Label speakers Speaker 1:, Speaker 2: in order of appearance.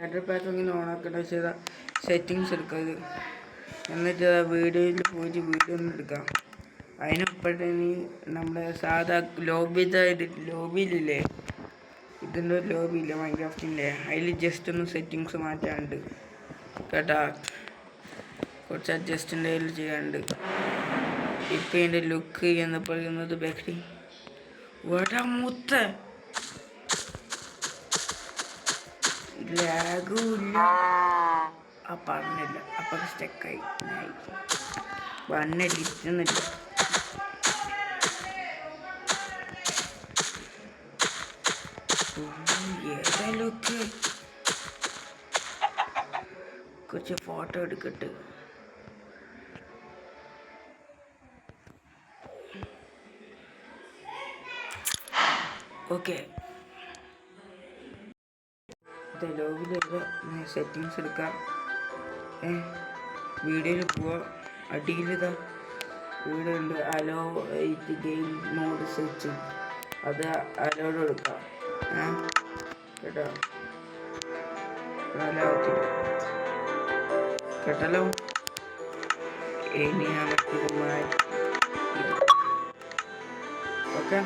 Speaker 1: Adder pack ഇങ്ങനെ ഓണാക്കട്ടെ ചെയ്ത settings എടുക്കുക ഇത്. എന്നിട്ട് വീഡിയോയിൽ പോയിട്ട് വീഡിയോ ഒന്ന് എടുക്കാം. അതിനൊപ്പത്തിന് നമ്മുടെ സാധാ ലോബിയിലില്ലേ, ഇതിൻ്റെ ഒരു ലോബിയില്ലേ മൈൻക്രാഫ്റ്റിൻ്റെ, അതിൽ ജസ്റ്റ് ഒന്ന് സെറ്റിങ്സ് മാറ്റാനുണ്ട് കേട്ടാ. കുറച്ച് അഡ്ജസ്റ്റിൻ്റെ കയ്യിൽ ചെയ്യാനുണ്ട്. ഇപ്പം എൻ്റെ ലുക്ക് എന്ന് പറയുന്നത് ബാക്കി വടാ മുത്ത ലാഗുമില്ല. പറഞ്ഞില്ല അപ്പം സ്റ്റക്കായി വന്നില്ല. ഏതാ ലുക്ക്? കുറച്ച് ഫോട്ടോ എടുക്കട്ടെ. ഓക്കെ, ലോബിലുള്ള സെറ്റിങ്സ് എടുക്കാം. വീഡിയോയിൽ പോവാം. അടിയിലിതാ വീഡിയോ ഉണ്ട്, allow eight game mode set, അത് അലോഡ് എടുക്കാം കേട്ടോ. കേട്ടല്ലോ. ഇനി നമുക്കിത് മാറ്റി ഓക്കെ.